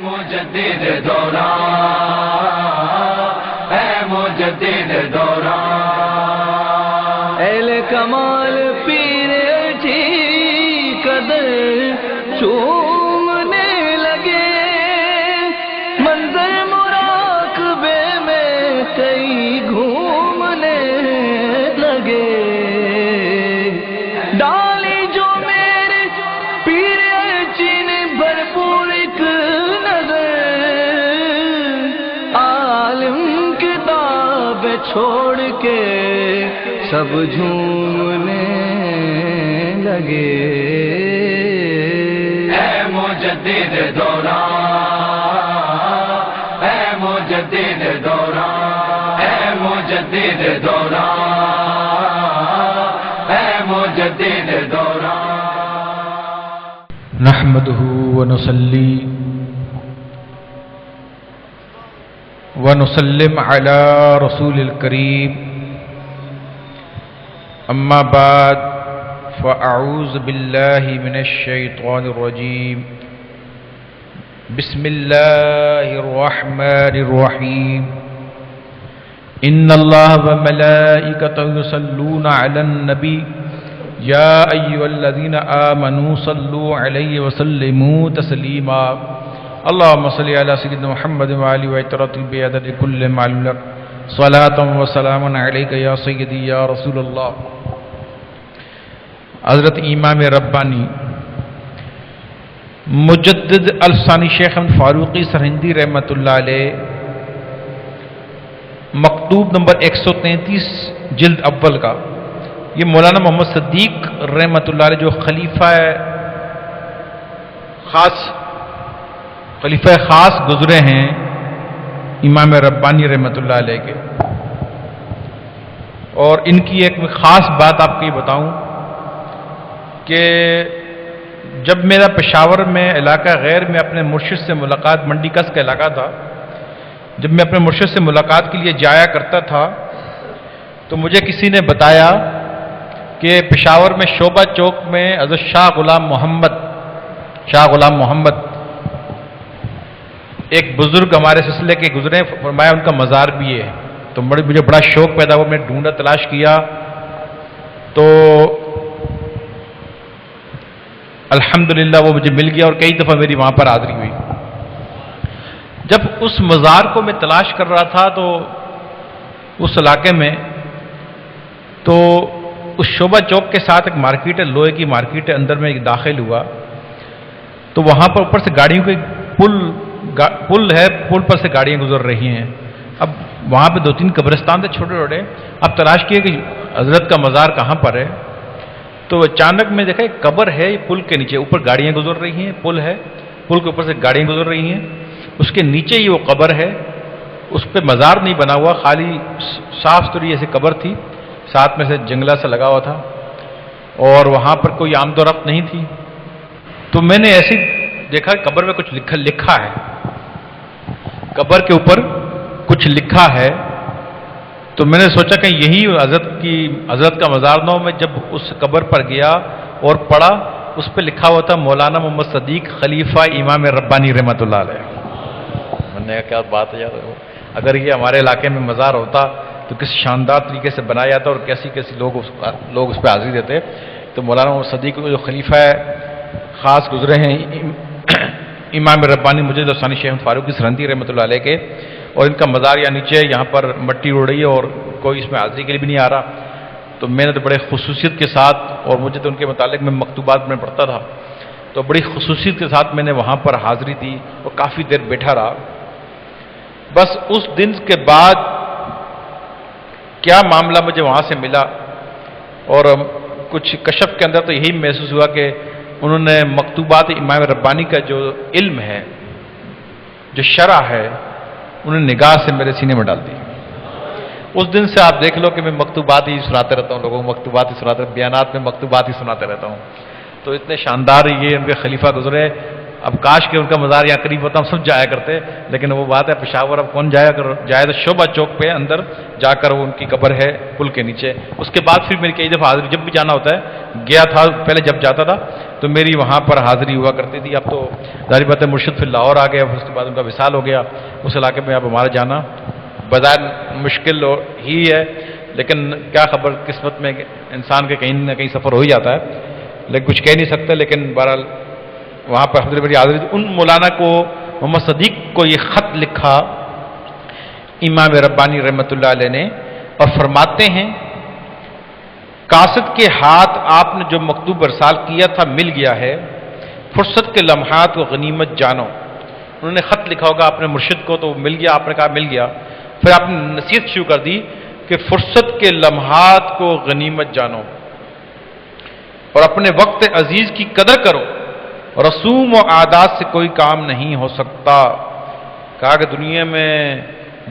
مجدد دوران، اے مجدد دوران، اہل کمال پیر اٹھی قدر چومنے لگے، منظر مراقبے میں کئی گھومنے لگے، ڈالی جو میرے پیر اچھی نے بھرپور ایک نظر، عالم کتاب چھوڑ کے سب جھومنے لگے۔ اے مجدد دوران، اے مجدد دوران، اے مجدد دوران، اے مجدد دوران۔ نحمده ونصلي ونسلم على رسول الكريم، اما بعد فاعوذ بالله من الشيطان الرجيم، بسم الله الرحمن الرحيم، ان الله وملائكته يصلون على النبي يا ايها الذين آمنوا صلوا عليه وسلموا تسليما، اللهم صل على سيدنا محمد وعلى آله بعدد كل معلوم لك، صلاة وسلام عليك يا سيدي يا رسول الله۔ حضرت امام ربانی مجدد الثانی شیخ احمد فاروقی سرہندی رحمۃ اللہ علیہ، مکتوب نمبر 133 جلد اول کا، یہ مولانا محمد صدیق رحمۃ اللہ علیہ جو خلیفہ خاص گزرے ہیں امام ربانی رحمۃ اللہ علیہ کے، اور ان کی ایک خاص بات آپ کو یہ بتاؤں کہ جب میرا پشاور میں علاقہ غیر میں اپنے مرشد سے ملاقات، منڈی کس کا علاقہ تھا، جب میں اپنے مرشد سے ملاقات کے لیے جایا کرتا تھا تو مجھے کسی نے بتایا کہ پشاور میں شعبہ چوک میں حضرت شاہ غلام محمد ایک بزرگ ہمارے سلسلے کے گزرے، فرمایا ان کا مزار بھی ہے، تو مجھے بڑا شوق پیدا ہوا، میں ڈھونڈا تلاش کیا تو الحمدللہ وہ مجھے مل گیا، اور کئی دفعہ میری وہاں پر حاضری ہوئی۔ جب اس مزار کو میں تلاش کر رہا تھا تو اس علاقے میں تو اس شعبہ چوک کے ساتھ ایک مارکیٹ ہے، لوہے کی مارکیٹ ہے، اندر میں داخل ہوا تو وہاں پر اوپر سے گاڑیوں کے پل ہے، پل پر سے گاڑیاں گزر رہی ہیں۔ اب وہاں پہ 2-3 قبرستان تھے چھوٹے چھوٹے، اب تلاش کیے کہ حضرت کا مزار کہاں پر ہے، تو اچانک میں دیکھا ایک قبر ہے پل کے نیچے، اوپر گاڑیاں گزر رہی ہیں، پل ہے، پل کے اوپر سے گاڑیاں گزر رہی ہیں، اس کے نیچے ہی وہ قبر ہے، اس پہ مزار نہیں بنا ہوا، خالی صاف ستھری ایسی قبر تھی، ساتھ میں سے جنگلہ سے لگا ہوا تھا، اور وہاں پر کوئی آمد و رفت نہیں تھی۔ تو میں نے ایسے دیکھا قبر میں کچھ لکھا ہے، قبر کے اوپر کچھ لکھا ہے، تو میں نے سوچا کہ یہی حضرت کا مزار نو میں جب اس قبر پر گیا اور پڑھا، اس پہ لکھا ہوا تھا مولانا محمد صدیق خلیفہ امام ربانی رحمۃ اللہ علیہ۔ میں نے کہا کیا بات ہے یار، اگر یہ ہمارے علاقے میں مزار ہوتا تو کس شاندار طریقے سے بنایا جاتا اور کیسی لوگ اس پہ حاضری دیتے۔ تو مولانا محمد صدیق جو خلیفہ خاص گزرے ہیں امام ربانی مجدد الثانی شیخ فاروقی سرہندی رحمۃ اللہ علیہ کے، اور ان کا مزار یا نیچے یہاں پر مٹی اڑ رہی ہے اور کوئی اس میں حاضری کے لیے بھی نہیں آ رہا، تو میں نے تو بڑے خصوصیت کے ساتھ، اور مجھے تو ان کے متعلق میں مکتوبات میں پڑھتا تھا، تو بڑی خصوصیت کے ساتھ میں نے وہاں پر حاضری دی اور کافی دیر بیٹھا رہا۔ بس اس دن کے بعد کیا معاملہ مجھے وہاں سے ملا، اور کچھ کشف کے اندر تو یہی محسوس ہوا کہ انہوں نے مکتوبات امام ربانی کا جو علم ہے، جو شرح ہے، انہوں نے نگاہ سے میرے سینے میں ڈال دی۔ اس دن سے آپ دیکھ لو کہ میں مکتوبات ہی سناتے رہتا ہوں، لوگوں کو مکتوبات ہی سناتے، بیانات میں مکتوبات ہی سناتے رہتا ہوں۔ تو اتنے شاندار یہ ان کے خلیفہ گزرے، اب کاش کہ ان کا مزار یہاں قریب ہوتا، ہم سب جایا کرتے، لیکن وہ بات ہے پشاور اب کون جائے تو شعبہ چوک پہ اندر جا کر وہ ان کی قبر ہے پل کے نیچے. اس کے بعد پھر میری کئی دفعہ حاضری جب بھی جانا ہوتا ہے، گیا تھا پہلے جب جاتا تھا تو میری وہاں پر حاضری ہوا کرتی تھی. اب تو ظاہر بات ہے مرشد پھر لاہور آ گیا، پھر اس کے بعد ان کا وصال ہو گیا. اس علاقے میں اب ہمارا جانا بظاہر مشکل ہی ہے، لیکن کیا خبر، قسمت میں انسان کے کہیں نہ کہیں سفر ہو ہی جاتا ہے، لیکن کچھ کہہ نہیں سکتے. لیکن بہرحال وہاں پر حضرت میری حاضری. ان مولانا کو محمد صدیق کو یہ خط لکھا امام ربانی رحمۃ اللہ علیہ نے، اور فرماتے ہیں قاصد کے ہاتھ آپ نے جو مکتوب ارسال کیا تھا مل گیا ہے، فرصت کے لمحات کو غنیمت جانو. انہوں نے خط لکھا ہوگا اپنے مرشد کو تو مل گیا، آپ نے کہا مل گیا. پھر آپ نے نصیحت شروع کر دی کہ فرصت کے لمحات کو غنیمت جانو اور اپنے وقت عزیز کی قدر کرو، رسوم و عادات سے کوئی کام نہیں ہو سکتا. کہا کہ دنیا میں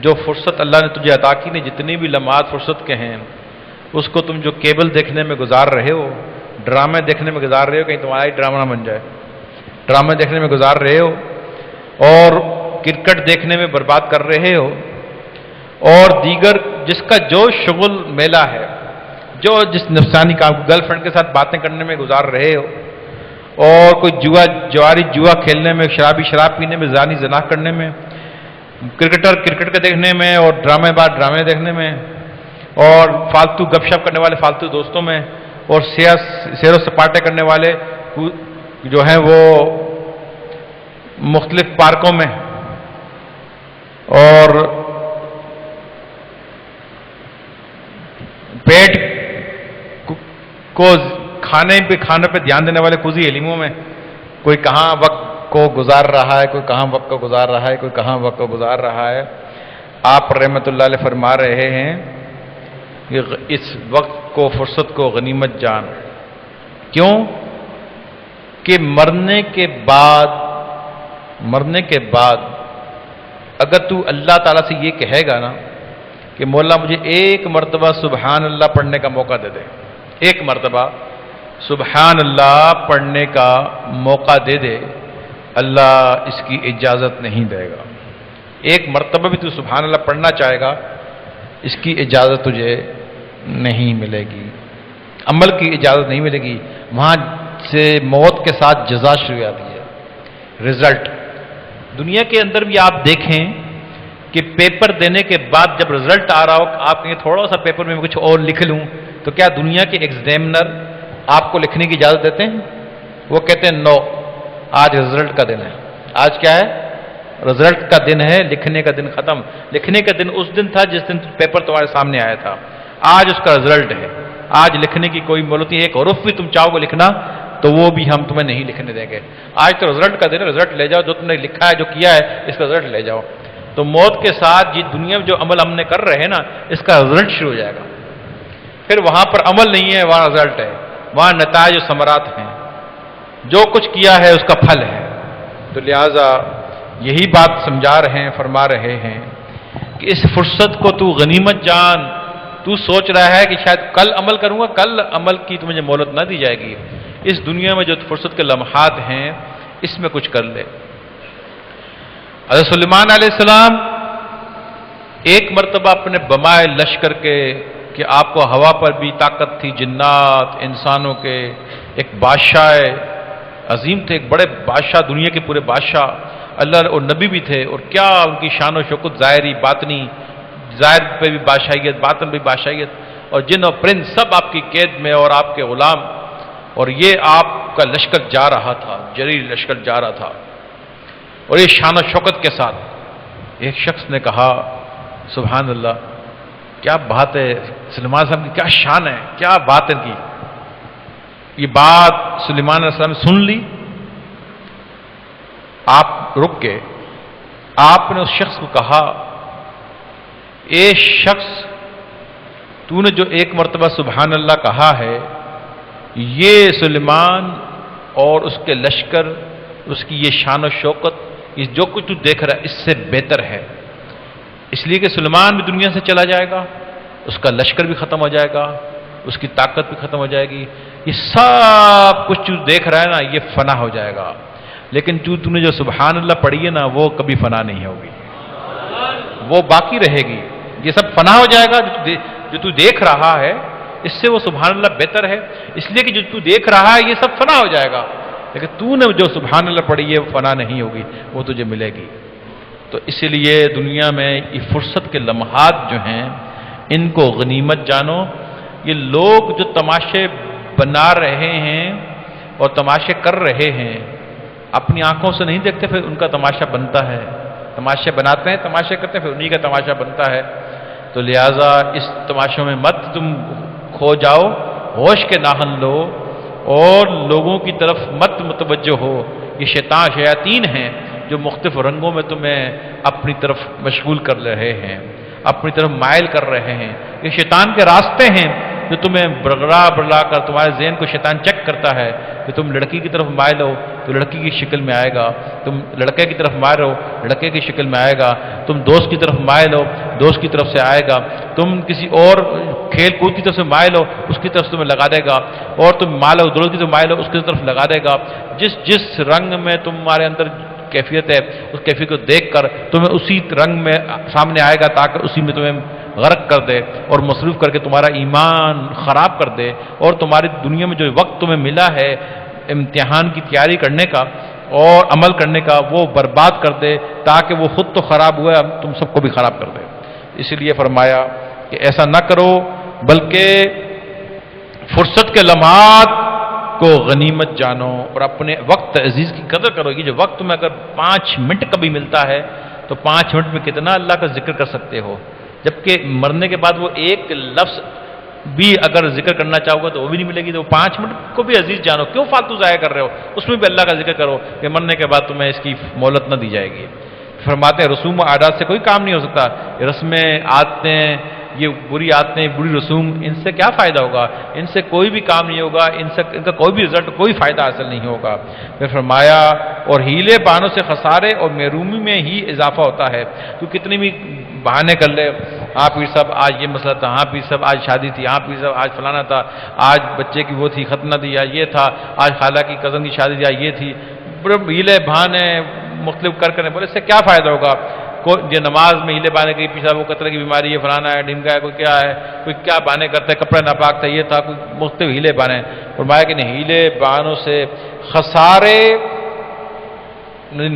جو فرصت اللہ نے تجھے عطا کی نے، جتنے بھی لمحات فرصت کے ہیں، اس کو تم جو کیبل دیکھنے میں گزار رہے ہو، ڈرامے دیکھنے میں گزار رہے ہو، کہیں تمہارا ہی ڈرامہ نہ بن جائے، ڈرامے دیکھنے میں گزار رہے ہو، اور کرکٹ دیکھنے میں برباد کر رہے ہو، اور دیگر جس کا جو شغل میلہ ہے، جو جس نفسانی کام، گرل فرینڈ کے ساتھ باتیں کرنے میں گزار رہے ہو، اور کوئی جوا کھیلنے میں، شراب پینے میں، زانی زنا کرنے میں، کرکٹر کرکٹ کے دیکھنے میں، اور ڈرامے باز ڈرامے دیکھنے میں، اور فالتو گپ شپ کرنے والے فالتو دوستوں میں، اور سیر و سپاٹے کرنے والے جو ہیں وہ مختلف پارکوں میں، اور پیٹ کو کھانے پہ دھیان دینے والے کزی علموں میں، کوئی کہاں وقت کو گزار رہا ہے، کوئی کہاں وقت کو گزار رہا ہے، کوئی کہاں وقت کو گزار رہا ہے. آپ رحمت اللہ علیہ فرما رہے ہیں کہ اس وقت کو، فرصت کو غنیمت جان. کیوں کہ مرنے کے بعد اگر تو اللہ تعالیٰ سے یہ کہے گا نا کہ مولا مجھے ایک مرتبہ سبحان اللہ پڑھنے کا موقع دے دے، ایک مرتبہ سبحان اللہ پڑھنے کا موقع دے دے، اللہ اس کی اجازت نہیں دے گا. ایک مرتبہ بھی تو سبحان اللہ پڑھنا چاہے گا، اس کی اجازت تجھے نہیں ملے گی، عمل کی اجازت نہیں ملے گی. وہاں سے موت کے ساتھ جزا شروع ہو جاتی ہے، رزلٹ. دنیا کے اندر بھی آپ دیکھیں کہ پیپر دینے کے بعد جب رزلٹ آ رہا ہو، آپ کہیں تھوڑا سا پیپر میں کچھ اور لکھ لوں، تو کیا دنیا کے ایگزامنر آپ کو لکھنے کی اجازت دیتے ہیں؟ وہ کہتے ہیں نو، آج رزلٹ کا دن ہے. آج کیا ہے؟ رزلٹ کا دن ہے، لکھنے کا دن ختم. لکھنے کا دن اس دن تھا جس دن پیپر تمہارے سامنے آیا تھا، آج اس کا رزلٹ ہے. آج لکھنے کی کوئی مہلت نہیں. ایک حرف بھی تم چاہو گے لکھنا تو وہ بھی ہم تمہیں نہیں لکھنے دیں گے. آج تو رزلٹ کا دن ہے، رزلٹ لے جاؤ، جو تم نے لکھا ہے، جو کیا ہے، اس کا رزلٹ لے جاؤ. تو موت کے ساتھ یہ دنیا میں جو عمل ہم نے کر رہے ہیں نا، اس کا رزلٹ شروع ہو جائے گا. پھر وہاں پر عمل نہیں ہے، وہاں رزلٹ ہے، وہاں نتائج و ثمرات ہیں، جو کچھ کیا ہے اس کا پھل ہے. تو لہذا یہی بات سمجھا رہے ہیں، فرما رہے ہیں کہ اس فرصت کو تو غنیمت جان. تو سوچ رہا ہے کہ شاید کل عمل کروں گا، کل عمل کی تو مجھے مہلت نہ دی جائے گی. اس دنیا میں جو فرصت کے لمحات ہیں اس میں کچھ کر لے. حضرت سلیمان علیہ السلام ایک مرتبہ اپنے بمائے لشکر کے، کہ آپ کو ہوا پر بھی طاقت تھی، جنات انسانوں کے، ایک بادشاہ عظیم تھے، ایک بڑے بادشاہ، دنیا کے پورے بادشاہ، اللہ اور نبی بھی تھے. اور کیا ان کی شان و شوکت، ظاہری باطنی، ظاہر پہ بھی بادشاہیت، باطن بھی بادشاہیت، اور جن اور پرند سب آپ کی قید میں اور آپ کے غلام. اور یہ آپ کا لشکر جا رہا تھا، جری لشکر جا رہا تھا، اور یہ شان و شوکت کے ساتھ. ایک شخص نے کہا سبحان اللہ، کیا بات ہے، سلیمان صاحب کی کیا شان ہے، کیا بات ہے کی. یہ بات سلیمان علیہ السلام نے سن لی. آپ رک کے آپ نے اس شخص کو کہا، اے شخص، تو نے جو ایک مرتبہ سبحان اللہ کہا ہے، یہ سلیمان اور اس کے لشکر، اس کی یہ شان و شوکت، یہ جو کچھ تو دیکھ رہا ہے اس سے بہتر ہے. اس لیے کہ سلیمان بھی دنیا سے چلا جائے گا، اس کا لشکر بھی ختم ہو جائے گا، اس کی طاقت بھی ختم ہو جائے گی. یہ سب کچھ جو دیکھ رہا ہے نا، یہ فنا ہو جائے گا. لیکن تو نے جو سبحان اللہ پڑھی ہے نا وہ کبھی فنا نہیں ہوگی، وہ باقی رہے گی. یہ سب فنا ہو جائے گا جو تو دیکھ رہا ہے، اس سے وہ سبحان اللہ بہتر ہے، اس لیے کہ جو تو دیکھ رہا ہے یہ سب فنا ہو جائے گا، لیکن تو نے جو سبحان اللہ پڑھی ہے وہ فنا نہیں ہوگی، وہ تجھے ملے گی. تو اسی لیے دنیا میں یہ فرصت کے لمحات جو ہیں ان کو غنیمت جانو. یہ لوگ جو تماشے بنا رہے ہیں اور تماشے کر رہے ہیں، اپنی آنکھوں سے نہیں دیکھتے، پھر ان کا تماشا بنتا ہے. تماشے بناتے ہیں، تماشے کرتے ہیں، پھر انہی کا تماشا بنتا ہے. تو لہٰذا اس تماشوں میں مت تم کھو جاؤ، ہوش کے ناخن لو اور لوگوں کی طرف مت متوجہ ہو. یہ شیاطین ہیں جو مختلف رنگوں میں تمہیں اپنی طرف مشغول کر رہے ہیں، اپنی طرف مائل کر رہے ہیں. یہ شیطان کے راستے ہیں جو تمہیں برلا کر تمہارے ذہن کو شیطان چیک کرتا ہے کہ تم لڑکی کی طرف مائل ہو تو لڑکی کی شکل میں آئے گا، تم لڑکے کی طرف مائل ہو لڑکے کی شکل میں آئے گا، تم دوست کی طرف مائل ہو دوست کی طرف سے آئے گا، تم کسی اور کھیل کود کی طرف سے مائل ہو اس کی طرف تمہیں لگا دے گا، اور تم مال ہو دولت کی طرف مائل ہو اس کی طرف لگا دے گا. جس رنگ میں تمہارے اندر کیفیت ہے اس کیفیت کو دیکھ کر تمہیں اسی رنگ میں سامنے آئے گا تاکہ اسی میں تمہیں غرق کر دے اور مصروف کر کے تمہارا ایمان خراب کر دے، اور تمہاری دنیا میں جو وقت تمہیں ملا ہے امتحان کی تیاری کرنے کا اور عمل کرنے کا وہ برباد کر دے تاکہ وہ خود تو خراب ہوا ہے تم سب کو بھی خراب کر دے. اسی لیے فرمایا کہ ایسا نہ کرو بلکہ فرصت کے لمحات کو غنیمت جانو اور اپنے وقت عزیز کی قدر کرو. یہ جو وقت تمہیں اگر 5 منٹ کبھی ملتا ہے تو 5 منٹ میں کتنا اللہ کا ذکر کر سکتے ہو، جبکہ مرنے کے بعد وہ ایک لفظ بھی اگر ذکر کرنا چاہو گے تو وہ بھی نہیں ملے گی. تو 5 منٹ کو بھی عزیز جانو، کیوں فالتو ضائع کر رہے ہو، اس میں بھی اللہ کا ذکر کرو کہ مرنے کے بعد تمہیں اس کی مہلت نہ دی جائے گی. فرماتے ہیں رسوم و عادات سے کوئی کام نہیں ہو سکتا. رسمیں عادتیں، یہ بری عادتیں، بری رسوم، ان سے کیا فائدہ ہوگا، ان سے کوئی بھی کام نہیں ہوگا، ان کا کوئی بھی رزلٹ، کوئی فائدہ حاصل نہیں ہوگا. پھر فرمایا اور ہیلے بہانوں سے خسارے اور محرومی میں ہی اضافہ ہوتا ہے. تو کتنی بھی بہانے کر لے، ہاں پیر صاحب آج یہ مسئلہ تھا، ہاں پیر صاحب آج شادی تھی، ہاں پیر صاحب آج فلانا تھا، آج بچے کی وہ تھی ختنہ تھی، یا یہ تھا، آج خالہ کی کزن کی شادی تھی، یا یہ تھی، ہیلے بہانے مختلف کرنے بولے اس سے کیا فائدہ ہوگا. یہ نماز میں ہیلے بانے کی پیچھے وہ قطرے کی بیماری ہے، فلانا ہے، ڈھمکا ہے، کوئی کیا ہے، کوئی کیا بانے کرتا ہے، کپڑے ناپاک تھا، یہ تھا، کوئی مختلف ہیلے بانے. فرمایا کہ نہیں، ہیلے بانوں سے خسارے،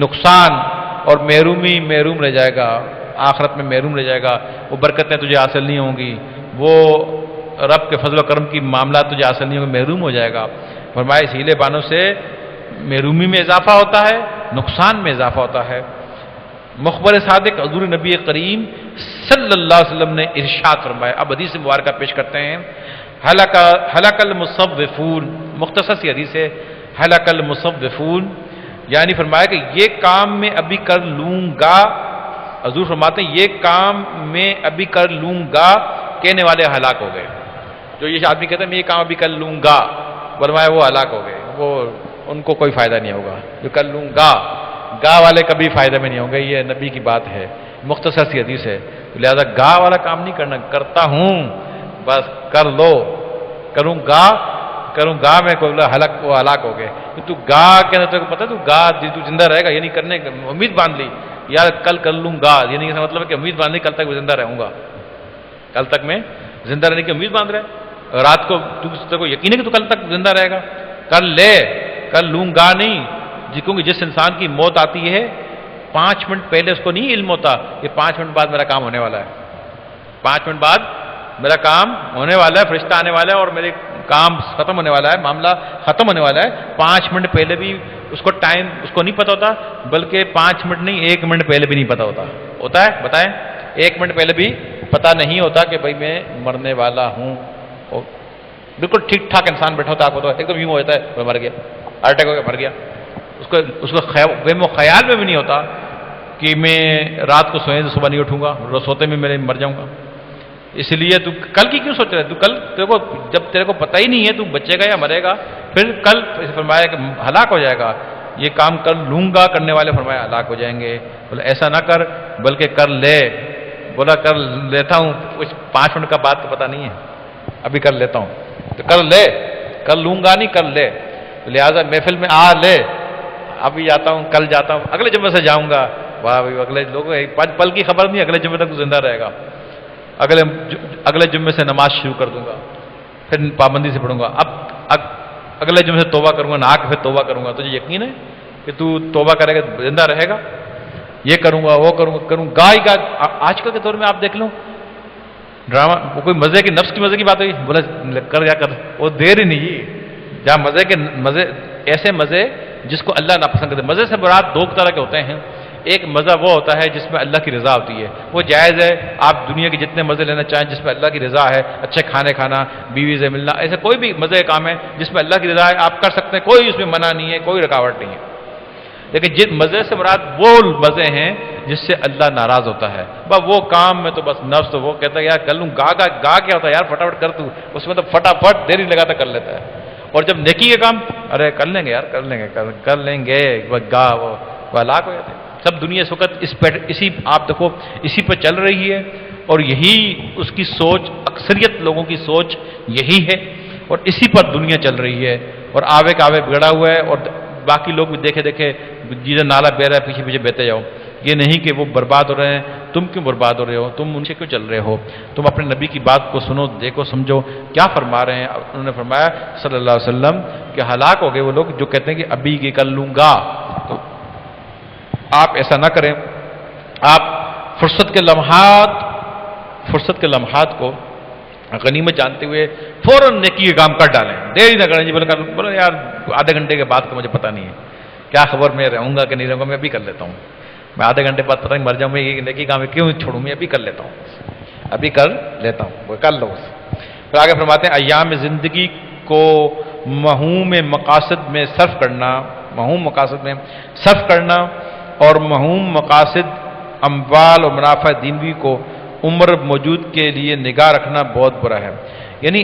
نقصان اور محروم رہ جائے گا، آخرت میں محروم رہ جائے گا. وہ برکتیں تجھے حاصل نہیں ہوں گی، وہ رب کے فضل و کرم کی معاملات تجھے حاصل نہیں ہوں گے، محروم ہو جائے گا. فرمایا اس ہیلے بانوں سے محرومی میں اضافہ ہوتا ہے، نقصان میں اضافہ ہوتا ہے. مخبر صادق حضور نبی کریم صلی اللہ علیہ وسلم نے ارشاد فرمایا. اب حدیث مبارکہ پیش کرتے ہیں. ہلاک المصوفون، مختصر سی حدیث ہے. ہلاک المصوفون یعنی فرمایا کہ یہ کام میں ابھی کر لوں گا. حضور فرماتے ہیں یہ کام میں ابھی کر لوں گا کہنے والے ہلاک ہو گئے. جو یہ آدمی کہتے ہیں میں یہ کام ابھی کر لوں گا، فرمایا وہ ہلاک ہو گئے، وہ ان کو کوئی فائدہ نہیں ہوگا. جو کر لوں گا والے کبھی فائدہ میں نہیں ہوں گے. یہ نبی کی بات ہے، مختصر سی حدیث ہے. لہذا والا کام نہیں کرنا، کرتا ہوں بس کر لو. کروں گا میں کوئی وہ ہلاک ہو گئے. تو کے اندر تو پتہ تو زندہ رہے گا، یعنی کرنے امید باندھ لی یار کل کر لوں گا، یعنی اس کا مطلب ہے کہ امید باندھ لی کل تک میں زندہ رہوں گا، کل تک میں زندہ رہنے کی امید باندھ رہے. رات کو تو یقین ہے کہ تو کل تک زندہ رہے گا. کر لے، کر لوں گا نہیں. کیونکہ جس انسان کی موت آتی ہے 5 منٹ پہلے اس کو نہیں علم ہوتا کہ 5 منٹ بعد میرا کام ہونے والا ہے، 5 منٹ بعد میرا کام ہونے والا ہے، فرشتہ آنے والا ہے اور میرے کام ختم ہونے والا ہے، معاملہ ختم ہونے والا ہے. 5 منٹ پہلے بھی اس کو ٹائم اس کو نہیں پتا ہوتا، بلکہ 5 منٹ نہیں 1 منٹ پہلے بھی نہیں پتا ہوتا ہے. بتائیں 1 منٹ پہلے بھی پتا نہیں ہوتا کہ بھائی میں مرنے والا ہوں. بالکل ٹھیک ٹھاک انسان بیٹھا ہوتا ہے، آپ کو تو ایک دم یوں ہو جاتا ہے وہ مر گیا، ہارٹ اٹیک ہو گیا، مر گیا. اس کو خیال میں بھی نہیں ہوتا کہ میں رات کو سوئیں تو صبح نہیں اٹھوں گا، سوتے میں میں مر جاؤں گا. اس لیے تو کل کی کیوں سوچ رہے تو کل جب تیرے کو پتہ ہی نہیں ہے تو بچے گا یا مرے گا، پھر کل فرمایا کہ ہلاک ہو جائے گا. یہ کام کر لوں گا کرنے والے فرمایا ہلاک ہو جائیں گے. بولے ایسا نہ کر بلکہ کر لے. بولا کر لیتا ہوں، کچھ 5 منٹ کا بات تو پتہ نہیں ہے، ابھی کر لیتا ہوں. تو کر لے، کر لوں گا نہیں کر لے. لہٰذا محفل میں آ لے، ابھی جاتا ہوں، کل جاتا ہوں، اگلے جمعے سے جاؤں گا. واہ بھائی، اگلے لوگوں 5 پل کی خبر نہیں، اگلے جمعے تک زندہ رہے گا. اگلے جمعے سے نماز شروع کر دوں گا، پھر پابندی سے پڑھوں گا. اب اگلے جمعے سے توبہ کروں گا، نہا کے پھر توبہ کروں گا. تجھے یقین ہے کہ تو توبہ کرے گا زندہ رہے گا؟ یہ کروں گا، وہ کروں گا ہی گا. آج کل کے دور میں آپ دیکھ لو ڈرامہ، وہ کوئی مزے کی، نفس کی مزے کی بات ہوئی، بولا کر یا کر، وہ دیر ہی نہیں. جہاں مزے ایسے مزے جس کو اللہ ناپسند کرتے. مزے سے مراد 2 طرح کے ہوتے ہیں. ایک مزہ وہ ہوتا ہے جس میں اللہ کی رضا ہوتی ہے، وہ جائز ہے. آپ دنیا کے جتنے مزے لینا چاہیں جس میں اللہ کی رضا ہے، اچھے کھانے کھانا، بیوی سے ملنا، ایسے کوئی بھی مزے کا کام ہے جس میں اللہ کی رضا ہے آپ کر سکتے ہیں، کوئی اس میں منع نہیں ہے، کوئی رکاوٹ نہیں ہے. لیکن جن مزے سے مراد وہ مزے ہیں جس سے اللہ ناراض ہوتا ہے. بس وہ کام میں تو بس نفس وہ کہتا ہے یار کر لوں، گا کیا ہوتا ہے یار، فٹافٹ کر تو، اس میں تو فٹافٹ دیر ہی لگاتا کر لیتا ہے. اور جب نیکی کے کام، ارے کر لیں گے یار، کر لیں گے، گا وہ ہلاک ہو جاتے ہیں. سب دنیا اس وقت اسی آپ دیکھو اسی پہ چل رہی ہے، اور یہی اس کی سوچ، اکثریت لوگوں کی سوچ یہی ہے، اور اسی پر دنیا چل رہی ہے. اور آوے کا آوے بگڑا ہوا ہے، اور باقی لوگ بھی دیکھے جیسے نالا بہ رہا ہے پیچھے پیچھے بہتے جاؤ. یہ نہیں کہ وہ برباد ہو رہے ہیں، تم کیوں برباد ہو رہے ہو، تم ان سے کیوں چل رہے ہو. تم اپنے نبی کی بات کو سنو، دیکھو، سمجھو کیا فرما رہے ہیں. انہوں نے فرمایا صلی اللہ علیہ وسلم کہ ہلاک ہو گئے وہ لوگ جو کہتے ہیں کہ ابھی یہ کر لوں گا. تو آپ ایسا نہ کریں. آپ فرصت کے لمحات کو غنیمت جانتے ہوئے فوراً نیکی کے کام کر ڈالیں، دیر ہی نہ کریں. جی بولے یار آدھے گھنٹے کے بعد کا مجھے پتہ نہیں ہے، کیا خبر میں رہوں گا کہ نہیں رہوں گا، میں ابھی کر لیتا ہوں. میں آدھے گھنٹے بعد پتہ نہیں مر جاؤں، میں یہ نیکی کام کیوں چھوڑوں، میں ابھی کر لیتا ہوں، وہ کر لو. پھر آگے فرماتے ہیں ایام زندگی کو محوم مقاصد میں صرف کرنا اور محوم مقاصد اموال اور منافع دینوی کو عمر موجود کے لیے نگاہ رکھنا بہت برا ہے. یعنی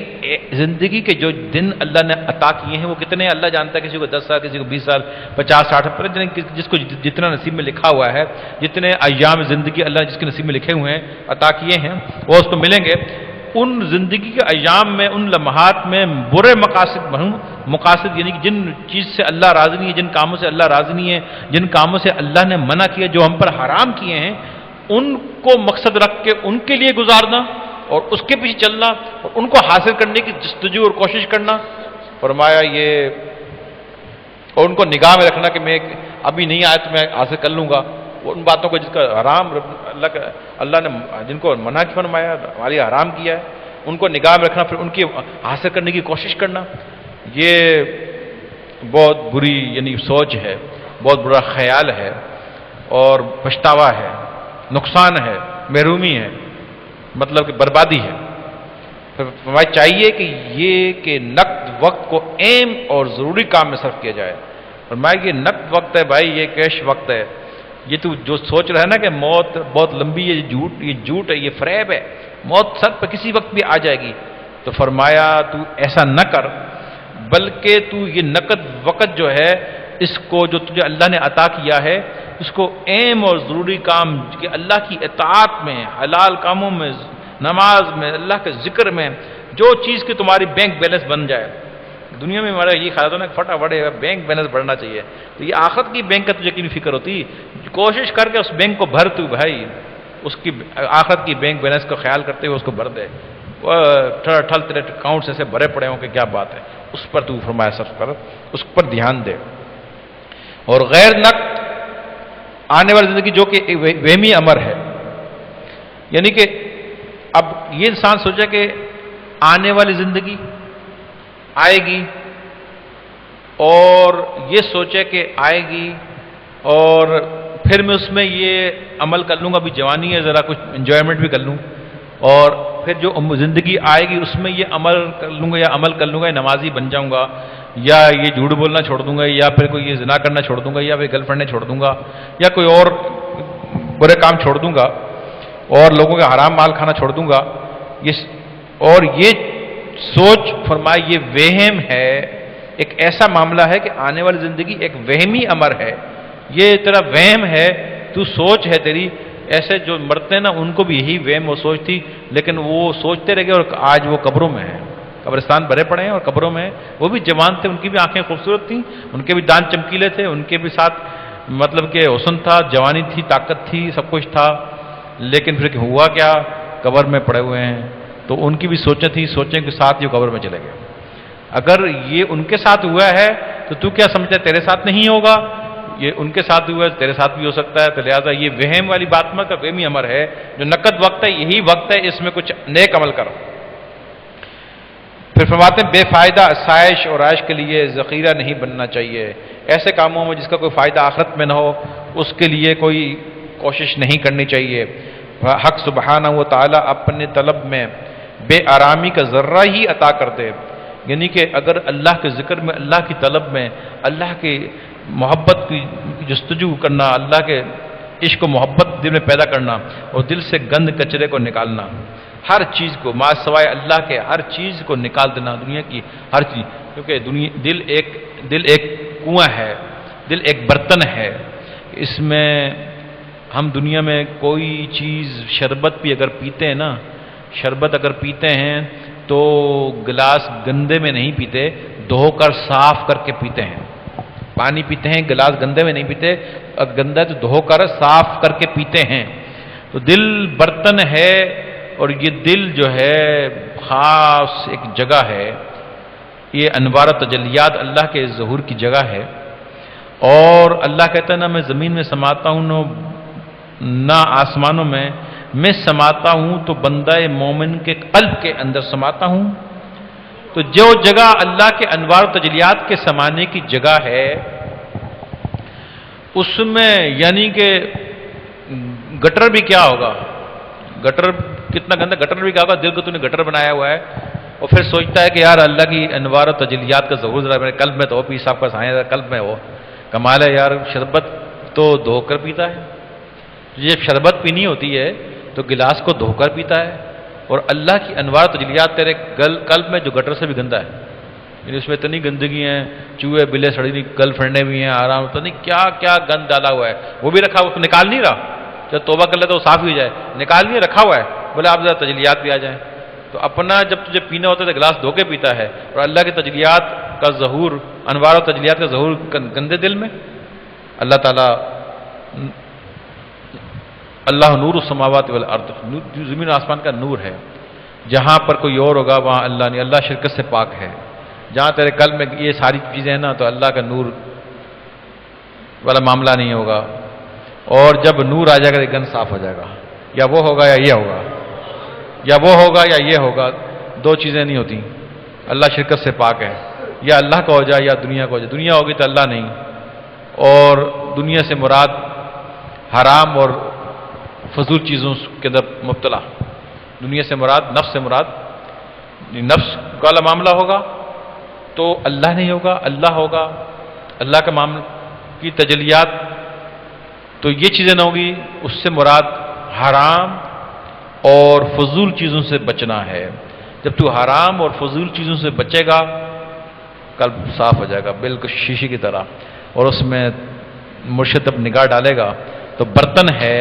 زندگی کے جو دن اللہ نے عطا کیے ہیں وہ کتنے اللہ جانتا ہے. کسی کو 10 سال، کسی کو 20 سال، 50 60، جس کو جتنا نصیب میں لکھا ہوا ہے، جتنے ایام زندگی اللہ جس کے نصیب میں لکھے ہوئے ہیں، عطا کیے ہیں، وہ اس کو ملیں گے. ان زندگی کے ایام میں، ان لمحات میں برے مقاصد یعنی کہ جن چیز سے اللہ راضی نہیں ہے، جن کاموں سے اللہ راضی نہیں ہے، جن کاموں سے اللہ نے منع کیا، جو ہم پر حرام کیے ہیں، ان کو مقصد رکھ کے ان کے لیے گزارنا اور اس کے پیچھے چلنا اور ان کو حاصل کرنے کی جستجو اور کوشش کرنا. فرمایا یہ، اور ان کو نگاہ میں رکھنا کہ میں ابھی نہیں آیا تو میں حاصل کر لوں گا. ان باتوں کو جس کا حرام اللہ نے جن کو منع فرمایا، ہمارے حرام کیا ہے، ان کو نگاہ میں رکھنا، پھر ان کی حاصل کرنے کی کوشش کرنا. یہ بہت بری یعنی سوچ ہے، بہت برا خیال ہے، اور پچھتاوا ہے، نقصان ہے، محرومی ہے، مطلب کہ بربادی ہے. ہمیں چاہیے کہ نقد وقت کو اہم اور ضروری کام میں صرف کیا جائے. فرمایا یہ نقد وقت ہے بھائی، یہ کیش وقت ہے. یہ تو جو سوچ رہا ہے نا کہ موت بہت لمبی ہے، یہ جھوٹ ہے، یہ فریب ہے، موت سر پہ کسی وقت بھی آ جائے گی. تو فرمایا تو ایسا نہ کر، بلکہ تو یہ نقد وقت جو ہے اس کو جو تجھے اللہ نے عطا کیا ہے، اس کو اہم اور ضروری کام کہ اللہ کی اطاعت میں، حلال کاموں میں، نماز میں، اللہ کے ذکر میں، جو چیز کی تمہاری بینک بیلنس بن جائے. دنیا میں ہمارا یہ خیال ہوتا ہے نا فٹافٹ بینک بیلنس بڑھنا چاہیے. تو یہ آخرت کی بینک کا تجھے کی فکر ہوتی، کوشش کر کے اس بینک کو بھر. تو بھائی اس کی آخرت کی بینک بیلنس کا خیال کرتے ہوئے اس کو بھر دے. ٹھل تیرے اکاؤنٹس ایسے بھرے پڑے ہوں کہ کیا بات ہے، اس پر تو فرمایا صرف کر، اس پر دھیان دے. اور غیر نقد آنے والی زندگی جو کہ وہمی امر ہے، یعنی کہ اب یہ انسان سوچے کہ آنے والی زندگی آئے گی، اور یہ سوچے کہ آئے گی اور پھر میں اس میں یہ عمل کر لوں گا، ابھی جوانی ہے ذرا کچھ انجوائمنٹ بھی کر لوں، اور پھر جو زندگی آئے گی اس میں یہ عمل کر لوں گا یا عمل کر لوں گا، یا نمازی بن جاؤں گا، یا یہ جھوٹ بولنا چھوڑ دوں گا، یا پھر کوئی یہ زنا کرنا چھوڑ دوں گا، یا پھر گرل فرینڈیں چھوڑ دوں گا، یا کوئی اور برے کام چھوڑ دوں گا، اور لوگوں کا حرام مال کھانا چھوڑ دوں گا. اور یہ سوچ فرمائے یہ وہم ہے، ایک ایسا معاملہ ہے کہ آنے والی زندگی ایک وہمی امر ہے. یہ تیرا وہم ہے، تو سوچ ہے تیری. ایسے جو مرتے ہیں نا ان کو بھی یہی وہم و سوچ تھی، لیکن وہ سوچتے رہ گئے اور آج وہ قبروں میں ہیں. قبرستان بھرے پڑے ہیں اور قبروں میں وہ بھی جوان تھے، ان کی بھی آنکھیں خوبصورت تھیں، ان کے بھی دان چمکیلے تھے، ان کے بھی ساتھ مطلب کہ حسن تھا، جوانی تھی، طاقت تھی، سب کچھ تھا، لیکن پھر ہوا کیا؟ قبر میں پڑے ہوئے ہیں۔ تو ان کی بھی سوچیں تھی، سوچیں کے ساتھ یہ قبر میں چلے گئے۔ اگر یہ ان کے ساتھ ہوا ہے تو کیا سمجھتا ہے تیرے ساتھ نہیں ہوگا؟ یہ ان کے ساتھ ہوا ہے تیرے ساتھ بھی ہو سکتا ہے، تو لہٰذا یہ وہم والی بات مت کر، وہمی امر ہے، جو نقد وقت ہے یہی وقت ہے، اس میں کچھ نیک عمل کرو۔ پھر فرماتے ہیں بے فائدہ آسائش اور عائش کے لیے ذخیرہ نہیں بننا چاہیے، ایسے کاموں میں جس کا کوئی فائدہ آخرت میں نہ ہو اس کے لیے کوئی کوشش نہیں کرنی چاہیے۔ حق سبحانہ و تعالیٰ اپنے طلب میں بے آرامی کا ذرہ ہی عطا کر دے، یعنی کہ اگر اللہ کے ذکر میں، اللہ کی طلب میں، اللہ کی محبت کی جستجو کرنا، اللہ کے عشق و محبت دل میں پیدا کرنا اور دل سے گند کچرے کو نکالنا، ہر چیز کو ما سوائے اللہ کے ہر چیز کو نکال دینا، دنیا کی ہر چیز، کیونکہ دل ایک کنواں ہے، دل ایک برتن ہے، اس میں ہم دنیا میں کوئی چیز، شربت بھی اگر پیتے ہیں نا، شربت اگر پیتے ہیں تو گلاس گندے میں نہیں پیتے، دھو کر صاف کر کے پیتے ہیں۔ پانی پیتے ہیں گلاس گندے میں نہیں پیتے، گندا تو دھو کر صاف کر کے پیتے ہیں۔ تو دل برتن ہے، اور یہ دل جو ہے خاص ایک جگہ ہے، یہ انوار و تجلیات اللہ کے ظہور کی جگہ ہے، اور اللہ کہتا ہے نہ میں زمین میں سماتا ہوں نہ آسمانوں میں سماتا ہوں تو بندہ مومن کے قلب کے اندر سماتا ہوں۔ تو جو جگہ اللہ کے انوار و تجلیات کے سمانے کی جگہ ہے اس میں یعنی کہ گٹر بھی کیا ہوگا، گٹر کتنا گندا، گٹر بھی کیا ہوگا، دل کو تو نے گٹر بنایا ہوا ہے، اور پھر سوچتا ہے کہ یار اللہ کی انوار و تجلیات کا ظہور ذرا میرے قلب میں تو ہو، پیر صاحب کا سایہ قلب میں ہو، کمال ہے یار، شربت تو دھو کر پیتا ہے، جب شربت پینی ہوتی ہے تو گلاس کو دھو کر پیتا ہے، اور اللہ کی انوار تجلیات تیرے قلب میں جو گٹر سے بھی گندا ہے، یعنی اس میں اتنی گندگی ہیں، چوہے بلے سڑی گل پھڑنے بھی ہیں، آرام تو نہیں کیا کیا گند ڈالا ہوا ہے، وہ بھی رکھا ہوا، اس کو نکال نہیں رہا، جب توبہ کر لے تو وہ صاف ہی ہو جائے، نکال نہیں رکھا ہوا ہے، بولے آپ ذرا تجلیات بھی آ جائیں۔ تو اپنا جب تجھے پینا ہوتا ہے تو گلاس دھو کے پیتا ہے، اور اللہ کی تجلیات کا ظہور، انوار و تجلیات کا ظہور گندے دل میں۔ اللہ تعالیٰ، اللہ نور السماوات والارض، زمین و آسمان کا نور ہے، جہاں پر کوئی اور ہوگا وہاں اللہ نہیں، اللہ شرکت سے پاک ہے، جہاں تیرے قلب میں یہ ساری چیزیں ہیں نا تو اللہ کا نور والا معاملہ نہیں ہوگا، اور جب نور آ جائے گا تو گند صاف ہو جائے گا، یا وہ ہوگا یا یہ ہوگا، یا وہ ہوگا یا یہ ہوگا، دو چیزیں نہیں ہوتی، اللہ شرکت سے پاک ہے، یا اللہ کا ہو جائے یا دنیا کا ہو جائے، دنیا ہوگی تو اللہ نہیں، اور دنیا سے مراد حرام اور فضول چیزوں کے اندر مبتلا، دنیا سے مراد نفس سے مراد نفس والا معاملہ ہوگا تو اللہ نہیں ہوگا، اللہ ہوگا، اللہ کا معاملہ کی تجلیات، تو یہ چیزیں نہ ہوگی، اس سے مراد حرام اور فضول چیزوں سے بچنا ہے۔ جب تو حرام اور فضول چیزوں سے بچے گا قلب صاف ہو جائے گا بالکل شیشے کی طرح، اور اس میں مرشد اب نگاہ ڈالے گا تو برتن ہے،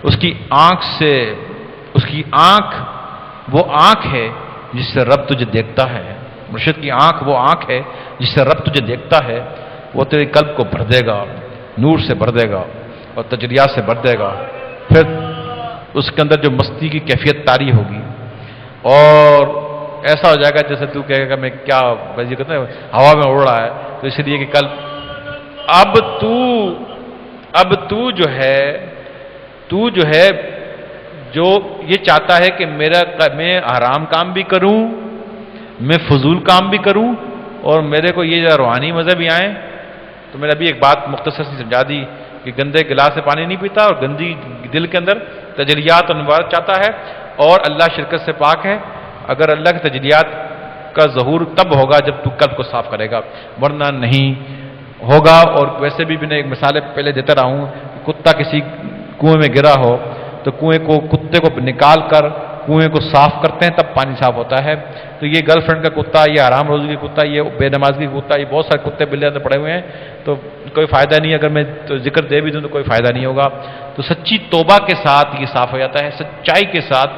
اس کی آنکھ سے، اس کی آنکھ وہ آنکھ ہے جس سے رب تجھے دیکھتا ہے، مرشد کی آنکھ وہ آنکھ ہے جس سے رب تجھے دیکھتا ہے، وہ تیرے قلب کو بھر دے گا، نور سے بھر دے گا اور تجلیات سے بھر دے گا، پھر اس کے اندر جو مستی کی کیفیت طاری ہوگی، اور ایسا ہو جائے گا جیسے تو کہے گا میں کیا یہ کہتے ہیں ہوا میں اڑ رہا ہے، تو اس لیے کہ کل اب تو جو ہے جو یہ چاہتا ہے کہ میں حرام کام بھی کروں، میں فضول کام بھی کروں، اور میرے کو یہ روحانی مزے بھی آئیں، تو میں نے ابھی ایک بات مختصر سی سمجھا دی کہ گندے گلاس سے پانی نہیں پیتا، اور گندی دل کے اندر تجلیات انوار چاہتا ہے، اور اللہ شرکت سے پاک ہے۔ اگر اللہ کی تجلیات کا ظہور تب ہوگا جب تو قلب کو صاف کرے گا، ورنہ نہیں ہوگا۔ اور ویسے بھی میں نے ایک مثال پہلے دیتا رہا ہوں، کتا کسی کنویں میں گرا ہو تو کتے کو نکال کر کنویں کو صاف کرتے ہیں تب پانی صاف ہوتا ہے۔ تو یہ گرل فرینڈ کا کتا، یہ حرام روزی کا کتا، یہ بے نمازی کا کتا، یہ بہت سارے کتے بلے اندر پڑے ہوئے ہیں، تو کوئی فائدہ نہیں، اگر میں تو ذکر دے بھی دوں تو کوئی فائدہ نہیں ہوگا۔ تو سچی توبہ کے ساتھ یہ صاف ہو جاتا ہے، سچائی کے ساتھ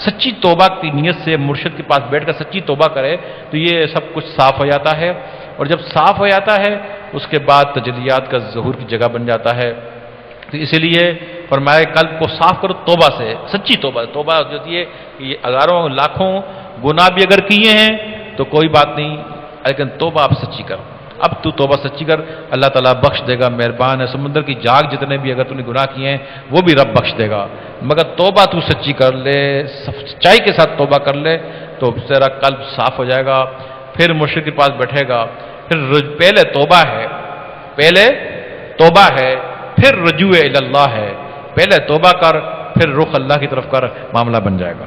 سچی توبہ کی نیت سے مرشد کے پاس بیٹھ کر سچی توبہ کرے تو یہ سب کچھ صاف ہو جاتا ہے، اور جب صاف ہو جاتا ہے اس کے بعد تجلیات کا ظہور کی جگہ بن جاتا ہے۔ تو اسی لیے فرمائے قلب کو صاف کرو توبہ سے، سچی توبہ جو ہے یہ ہزاروں لاکھوں گناہ بھی اگر کیے ہیں تو کوئی بات نہیں، لیکن توبہ آپ سچی کر، اب تو توبہ سچی کر، اللہ تعالیٰ بخش دے گا، مہربان ہے۔ سمندر کی جاگ جتنے بھی اگر تو نے گناہ کیے ہیں وہ بھی رب بخش دے گا، مگر توبہ تو سچی کر لے، سچائی کے ساتھ توبہ کر لے تو تیرا قلب صاف ہو جائے گا۔ پھر مرشد کے پاس بیٹھے گا، پھر پہلے توبہ ہے، پھر رجوع اللہ ہے، پہلے توبہ کر پھر رخ اللہ کی طرف کر، معاملہ بن جائے گا۔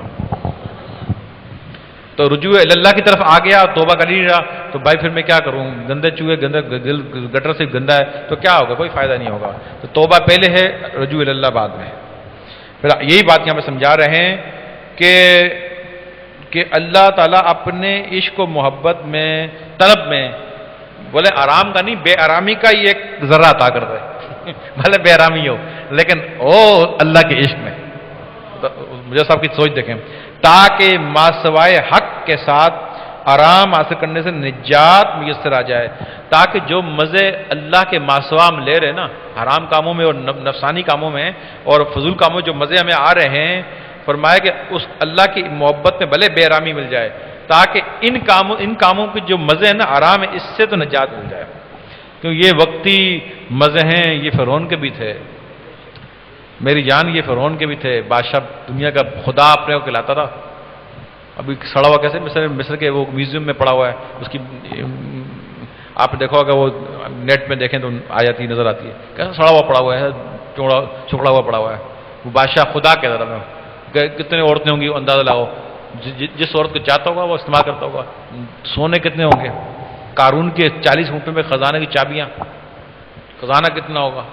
تو رجوع اللہ کی طرف آ گیا، توبہ کر نہیں رہا تو بھائی پھر میں کیا کروں، گندے چوہے گٹر سے گندا ہے تو کیا ہوگا، کوئی فائدہ نہیں ہوگا۔ تو توبہ پہلے ہے، رجوع اللہ بعد میں۔ پھر یہی بات یہاں پہ سمجھا رہے ہیں کہ اللہ تعالیٰ اپنے عشق و محبت میں طلب میں بولے آرام کا نہیں، بے آرامی کا ہی ایک ذرہ عطا کر دے بھلے بے آرامی ہو لیکن اللہ کے عشق میں۔ مجھے صاحب کی سوچ دیکھیں، تاکہ ماسوائے حق کے ساتھ آرام حاصل کرنے سے نجات میسر آ جائے، تاکہ جو مزے اللہ کے ماسوا ہم لے رہے نا حرام کاموں میں اور نفسانی کاموں میں اور فضول کاموں میں جو مزے ہمیں آ رہے ہیں، فرمایا کہ اس اللہ کی محبت میں بھلے بے آرامی مل جائے، تاکہ ان کاموں کے جو مزے ہیں نا آرام ہے، اس سے تو نجات مل جائے، کیوں یہ وقتی مزے ہیں، یہ فرعون کے بھی تھے میری جان، یہ فرعون کے بھی تھے، بادشاہ دنیا کا خدا اپنے کو کہلاتا تھا۔ ابھی سڑا ہوا کیسے مصر کے وہ میوزیم میں پڑا ہوا ہے، اس کی آپ دیکھو اگر وہ نیٹ میں دیکھیں تو آ جاتی نظر آتی ہے، کیسا سڑا ہوا پڑا ہوا ہے، چھوڑا ہوا پڑا ہوا ہے، وہ بادشاہ خدا کہتا تھا۔ کتنے عورتیں ہوں گی اندازہ لگاؤ، جس عورت کو چاہتا ہوگا وہ استعمال کرتا ہوگا۔ سونے کتنے ہوں گے، قارون کے 40 اونٹوں میں خزانے کی چابیاں، خزانہ کتنا ہوگا،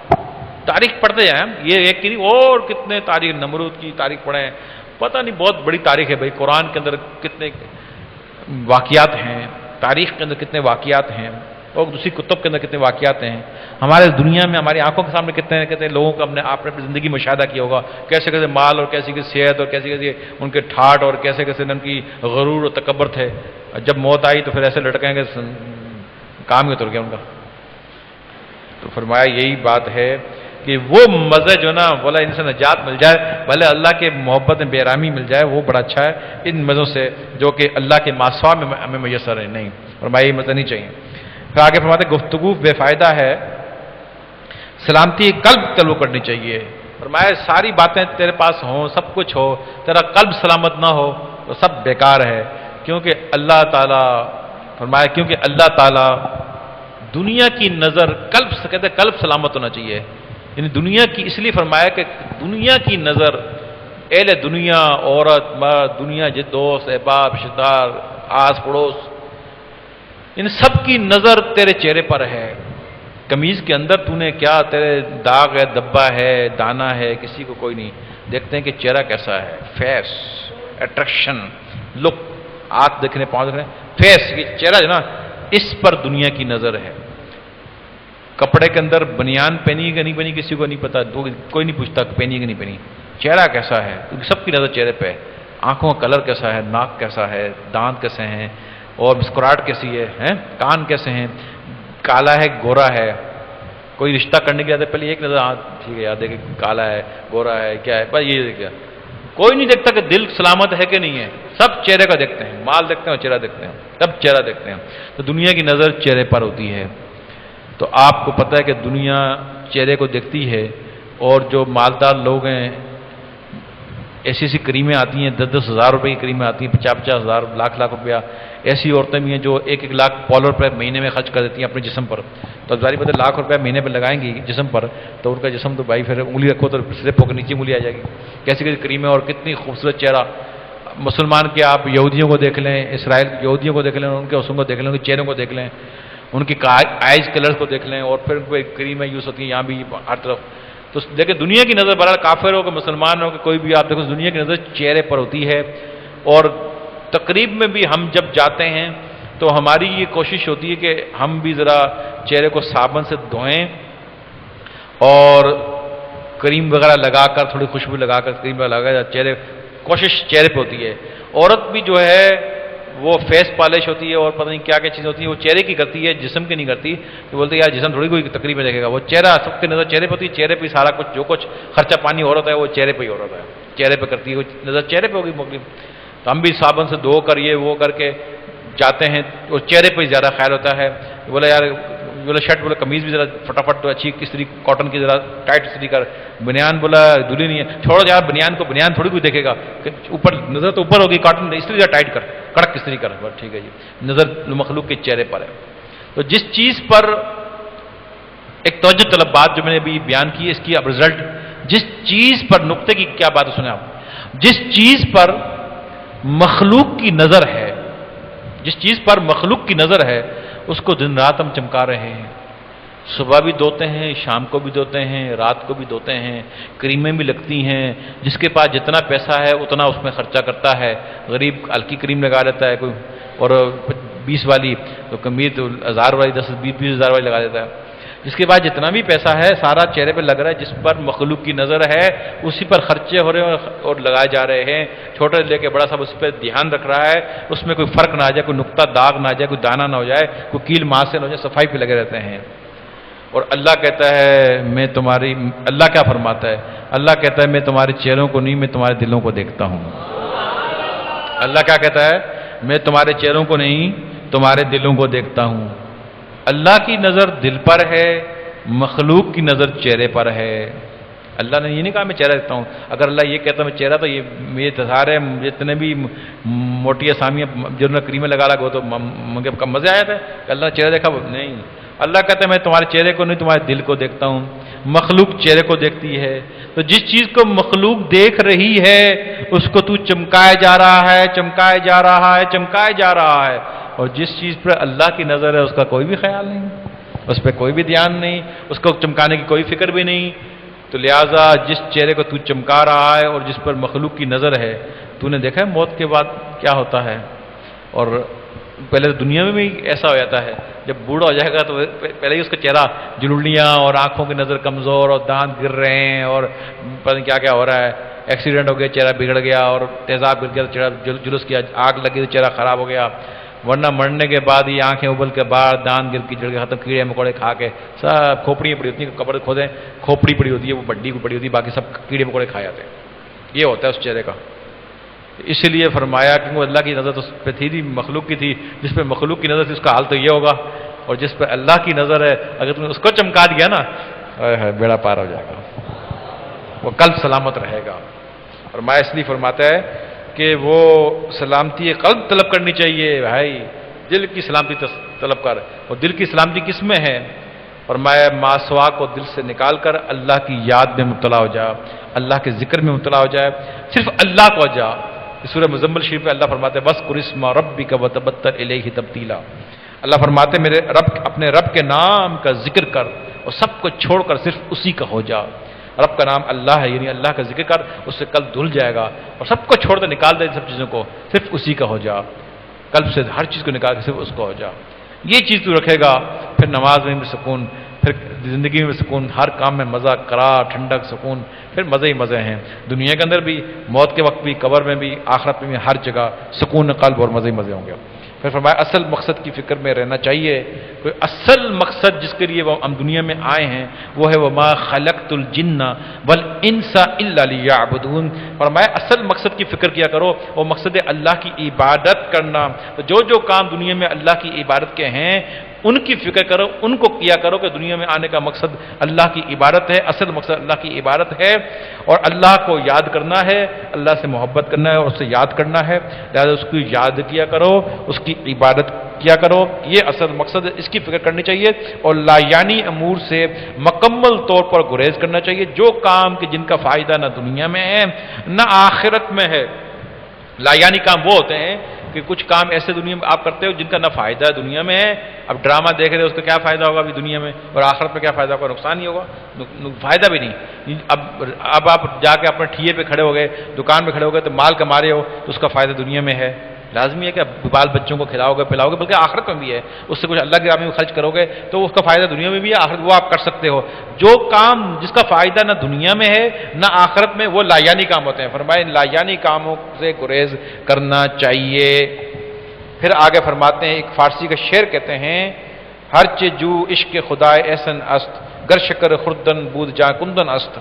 تاریخ پڑھتے جائیں ہم، یہ ایک کی نہیں اور کتنے تاریخ، نمرود کی تاریخ پڑھیں، پتہ نہیں بہت بڑی تاریخ ہے بھائی، قرآن کے اندر کتنے واقعات ہیں، تاریخ کے اندر کتنے واقعات ہیں، اور دوسری کتب کے اندر کتنے واقعات ہیں، ہمارے دنیا میں ہماری آنکھوں کے سامنے کتنے لوگوں کو آپ نے اپنی زندگی مشاہدہ کیا ہوگا، کیسے کیسے مال اور کیسی کیسی صحت اور کیسی کیسی ان کے ٹھاٹ اور کیسے کیسے ان کی غرور اور تکبر تھے، جب موت آئی تو پھر ایسے لٹکیں گے کام ہی اتر گیا ان کا۔ تو فرمایا یہی بات ہے کہ وہ مزے جو نا بولا ان سے نجات مل جائے، بھلے اللہ کے محبت میں بے آرامی مل جائے، وہ بڑا اچھا ہے ان مزوں سے جو کہ اللہ کے ماسوا میں ہمیں میسر ہے، نہیں فرمایا یہ مزہ نہیں چاہیے۔ پھر آگے فرماتے گفتگو بے فائدہ ہے، سلامتی قلب طلب کرنی چاہیے۔ فرمایا ساری باتیں تیرے پاس ہوں، سب کچھ ہو، تیرا قلب سلامت نہ ہو تو سب بیکار ہے، کیونکہ اللہ تعالیٰ دنیا کی نظر قلب سے کہتے قلب سلامت ہونا چاہیے، یعنی دنیا کی، اس لیے فرمایا کہ دنیا کی نظر، اہل دنیا، عورت مرد، دنیا دوست احباب رشتہ دار آس پڑوس، ان سب کی نظر تیرے چہرے پر ہے، قمیض کے اندر تو نے کیا تیرے داغ ہے، دبا ہے، دانا ہے، کسی کو کوئی نہیں دیکھتے ہیں کہ چہرہ کیسا ہے، فیس اٹریکشن لک، آنکھ دیکھنے پاؤں دیکھنے، فیس یہ چہرہ جو نا اس پر دنیا کی نظر ہے۔ کپڑے کے اندر بنیان پہنی کہ نہیں پہنی کسی کو نہیں پتا، کوئی نہیں پوچھتا پہنی کہ نہیں پہنی، چہرہ کیسا ہے سب کی نظر چہرے پہ، آنکھوں کا کلر کیسا ہے، ناک کیسا ہے، دانت کیسے ہیں، اور مسکراہٹ کیسی ہے، کان کیسے ہیں، کالا ہے گورا ہے، کوئی رشتہ کرنے کے بعد پہلے ایک نظر ٹھیک ہے یار دیکھے کالا ہے گورا ہے کیا ہے، بس یہ دیکھا، کوئی نہیں دیکھتا کہ دل سلامت ہے کہ نہیں ہے، سب چہرے کا دیکھتے ہیں، مال دیکھتے ہیں اور چہرہ دیکھتے ہیں، سب چہرہ دیکھتے ہیں، تو دنیا کی نظر چہرے پر ہوتی ہے۔ تو آپ کو پتہ ہے کہ دنیا چہرے کو دیکھتی ہے، اور جو مالدار لوگ ہیں ایسی ایسی کریمیں آتی ہیں، 10-10 ہزار روپے کی کریمیں آتی ہیں، 50-50 ہزار لاکھ روپیہ، ایسی عورتیں بھی ہیں جو 1-1 لاکھ پالر پہ مہینے میں خرچ کر دیتی ہیں اپنے جسم پر، تو ظاہر بات ہے لاکھ روپیہ مہینے پہ لگائیں گی جسم پر تو ان کا جسم تو بھائی پھر انگلی رکھو تو سلپ ہو کے نیچے انگلی آ جائے گی، کیسی کیسی کریمیں اور کتنی خوبصورت چہرہ۔ مسلمان کے آپ یہودیوں کو دیکھ لیں، اسرائیل یہودیوں کو دیکھ لیں، ان کے حسن کو دیکھ لیں، ان کے چہروں کو دیکھ لیں، ان کی آئز کلرز کو دیکھ لیں، اور پھر کوئی کریمیں یوز ہوتی ہیں یہاں بھی ہر طرف، تو دیکھیں دنیا کی نظر بہرحال کافر ہو کہ مسلمان ہو کہ کوئی بھی آپ دیکھو دنیا کی نظر چہرے پر ہوتی ہے، اور تقریب میں بھی ہم جب جاتے ہیں تو ہماری یہ کوشش ہوتی ہے کہ ہم بھی ذرا چہرے کو صابن سے دھوئیں اور کریم وغیرہ لگا کر، تھوڑی خوشبو لگا کر کریم وغیرہ لگا چہرے کوشش چہرے پہ ہوتی ہے. عورت بھی جو ہے وہ فیس پالش ہوتی ہے اور پتہ نہیں کیا کیا چیزیں ہوتی ہیں، وہ چہرے کی کرتی ہے، جسم کی نہیں کرتی. تو بولتے ہیں یار جسم تھوڑی کوئی تقریب میں دیکھے گا، وہ چہرہ سب کی نظر چہرے پہ ہوتی ہے. چہرے پہ سارا کچھ جو کچھ خرچہ پانی ہو رہا ہے وہ چہرے پہ ہی ہو رہا ہے، چہرے پہ کرتی ہے، نظر چہرے پہ ہوگی مغرب. تو ہم بھی صابن سے دھو کر یہ وہ کر کے جاتے ہیں، اور چہرے پہ ہی زیادہ خیال ہوتا ہے. بولا یار بولا شرٹ بولا قمیض بھی ذرا فٹافٹ تو اچھی استری کاٹن کی ذرا ٹائٹ استری کر. بنیان بولا دھلی نہیں ہے، چھوڑو یار بنیان کو، بنیان تھوڑی کوئی دیکھے گا، اوپر نظر تو اوپر ہوگی، کاٹن استری ذرا ٹائٹ کر، کڑک استری کر. بس ٹھیک ہے جی. نظر مخلوق کے چہرے پر ہے. تو جس چیز پر ایک توجہ طلب بات جو میں نے ابھی بیان کی ہے، اس کی اب رزلٹ، جس چیز پر نقطے کی کیا بات ہے سنیں آپ، جس چیز پر مخلوق کی نظر ہے، جس چیز پر مخلوق کی نظر ہے اس کو دن رات ہم چمکا رہے ہیں. صبح بھی دھوتے ہیں، شام کو بھی دھوتے ہیں، رات کو بھی دھوتے ہیں، کریمیں بھی لگتی ہیں. جس کے پاس جتنا پیسہ ہے اتنا اس میں خرچہ کرتا ہے. غریب ہلکی کریم لگا لیتا ہے کوئی، اور 20 والی تو کمیر تو 1000 والی 10-20 ہزار والی لگا دیتا ہے. جس کے بعد جتنا بھی پیسہ ہے سارا چہرے پہ لگ رہا ہے. جس پر مخلوق کی نظر ہے اسی پر خرچے ہو رہے ہیں اور لگائے جا رہے ہیں. چھوٹا لے کے بڑا سب اس پہ دھیان رکھ رہا ہے، اس میں کوئی فرق نہ آ جائے، کوئی نقطہ داغ نہ آ جائے، کوئی دانہ نہ ہو جائے، کوئی کیل ماسے نہ ہو جائے، صفائی پہ لگے رہتے ہیں. اور اللہ کہتا ہے میں تمہاری، اللہ کیا فرماتا ہے؟ اللہ کہتا ہے میں تمہارے چہروں کو نہیں، میں تمہارے دلوں کو دیکھتا ہوں. اللہ کیا کہتا ہے؟ میں تمہارے چہروں کو نہیں، تمہارے دلوں کو دیکھتا ہوں. اللہ کی نظر دل پر ہے، مخلوق کی نظر چہرے پر ہے. اللہ نے یہ نہیں کہا میں چہرہ دیکھتا ہوں. اگر اللہ یہ کہتا میں چہرہ، تو یہ میرے سارے جتنے بھی موٹی اسامیاں جنہوں نے کریمیں لگا وہ تو مزے آیا تھا کہ اللہ نے چہرہ دیکھا. نہیں، اللہ کہتا ہے میں تمہارے چہرے کو نہیں، تمہارے دل کو دیکھتا ہوں. مخلوق چہرے کو دیکھتی ہے. تو جس چیز کو مخلوق دیکھ رہی ہے اس کو تو چمکائے جا رہا ہے، چمکائے جا رہا ہے، چمکائے جا رہا ہے. اور جس چیز پر اللہ کی نظر ہے اس کا کوئی بھی خیال نہیں، اس پہ کوئی بھی دھیان نہیں، اس کو چمکانے کی کوئی فکر بھی نہیں. تو لہٰذا جس چہرے کو تو چمکا رہا ہے اور جس پر مخلوق کی نظر ہے، تو نے دیکھا ہے موت کے بعد کیا ہوتا ہے. اور پہلے تو دنیا میں بھی ایسا ہو جاتا ہے، جب بوڑھا ہو جائے گا تو پہلے ہی اس کا چہرہ جلولیاں اور آنکھوں کی نظر کمزور اور دانت گر رہے ہیں اور پتہ نہیں کیا کیا ہو رہا ہے. ایکسیڈنٹ ہو گیا چہرہ بگڑ گیا، اور تیزاب گر گیا چہرہ جلوس کیا، آگ لگی تو چہرہ خراب ہو گیا. ورنہ مرنے کے بعد ہی آنکھیں ابل کے باہر، دان گر کی جڑ کے ختم، کیڑے مکوڑے کھا کے سب کھوپڑیاں پڑی ہوتی ہیں. قبر کھودیں کھوپڑی پڑی ہوتی ہے، وہ بڈی کو پڑی ہوتی ہے، باقی سب کیڑے مکوڑے کھا جاتے ہیں. یہ ہوتا ہے اس چہرے کا. اس لیے فرمایا کہ وہ اللہ کی نظر تو اس پہ تھی نہیں، مخلوق کی تھی. جس پہ مخلوق کی نظر تھی اس کا حال تو یہ ہوگا. اور جس پہ اللہ کی نظر ہے اگر تم نے اس کو چمکا دیا نا، بیڑا پار ہو جائے گا، وہ قلب سلامت رہے گا. فرمایا اس لیے فرماتا ہے کہ وہ سلامتی قلب طلب کرنی چاہیے. بھائی دل کی سلامتی طلب کر. اور دل کی سلامتی کس میں ہے؟ فرمایا ماسوا کو دل سے نکال کر اللہ کی یاد میں مبتلا ہو جا، اللہ کے ذکر میں مبتلا ہو جائے، صرف اللہ کو جا. سورہ مزمل شریف میں اللہ فرماتے ہیں وَاذْكُرِ اسْمَ رَبِّكَ وَتَبَتَّلْ إِلَيْهِ تَبْتِيلًا. اللہ فرماتے ہیں میرے رب، اپنے رب کے نام کا ذکر کر اور سب کو چھوڑ کر صرف اسی کا ہو جا. رب کا نام اللہ ہے، یعنی اللہ کا ذکر کر، اس سے قلب دھل جائے گا. اور سب کو چھوڑ دے، نکال دے سب چیزوں کو، صرف اسی کا ہو جا. قلب سے ہر چیز کو نکال کے صرف اس کو ہو جا. یہ چیز تو رکھے گا، پھر نماز میں بھی سکون، پھر زندگی میں بھی سکون، ہر کام میں مزہ، قرار، ٹھنڈک، سکون، پھر مزے ہی مزے ہیں. دنیا کے اندر بھی، موت کے وقت بھی، قبر میں بھی، آخرت میں بھی، ہر جگہ سکون قلب اور مزے ہی مزے ہوں گے. پھر فرمایا اصل مقصد کی فکر میں رہنا چاہیے. کوئی اصل مقصد جس کے لیے ہم دنیا میں آئے ہیں وہ ہے وما خلقت الجن والانس الا لیعبدون. فرمایا اصل مقصد کی فکر کیا کرو، وہ مقصد ہے اللہ کی عبادت کرنا. تو جو کام دنیا میں اللہ کی عبادت کے ہیں ان کی فکر کرو، ان کو کیا کرو کہ دنیا میں آنے کا مقصد اللہ کی عبادت ہے. اصل مقصد اللہ کی عبادت ہے اور اللہ کو یاد کرنا ہے، اللہ سے محبت کرنا ہے اور اس سے یاد کرنا ہے. لہٰذا اس کی یاد کیا کرو، اس کی عبادت کیا کرو. یہ اصل مقصد ہے، اس کی فکر کرنی چاہیے. اور لایانی امور سے مکمل طور پر گریز کرنا چاہیے. جو کام کہ جن کا فائدہ نہ دنیا میں ہے نہ آخرت میں ہے. لایانی کام وہ ہوتے ہیں کہ کچھ کام ایسے دنیا میں آپ کرتے ہو جن کا نہ فائدہ دنیا میں ہے. اب ڈرامہ دیکھ رہے ہو، اس کا کیا فائدہ ہوگا ابھی دنیا میں، اور آخرت میں کیا فائدہ ہوگا؟ نقصان ہی ہوگا، فائدہ بھی نہیں. اب آپ جا کے اپنے ٹھیے پہ کھڑے ہو گئے، دکان پہ کھڑے ہو گئے تو مال کما رہے ہو تو اس کا فائدہ دنیا میں ہے. لازمی ہے کہ بال بچوں کو کھلاؤ گے پلاؤ گے، بلکہ آخرت میں بھی ہے، اس سے کچھ اللہ کے راہ میں خرچ کرو گے تو اس کا فائدہ دنیا میں بھی ہے، آخرت وہ آپ کر سکتے ہو۔ جو کام جس کا فائدہ نہ دنیا میں ہے نہ آخرت میں، وہ لایانی کام ہوتے ہیں۔ فرمائے لایانی کاموں سے گریز کرنا چاہیے۔ پھر آگے فرماتے ہیں، ایک فارسی کا شعر کہتے ہیں، ہر چے جو عشق خدائے احسن است، گر شکر خوردن بود جا کندن است۔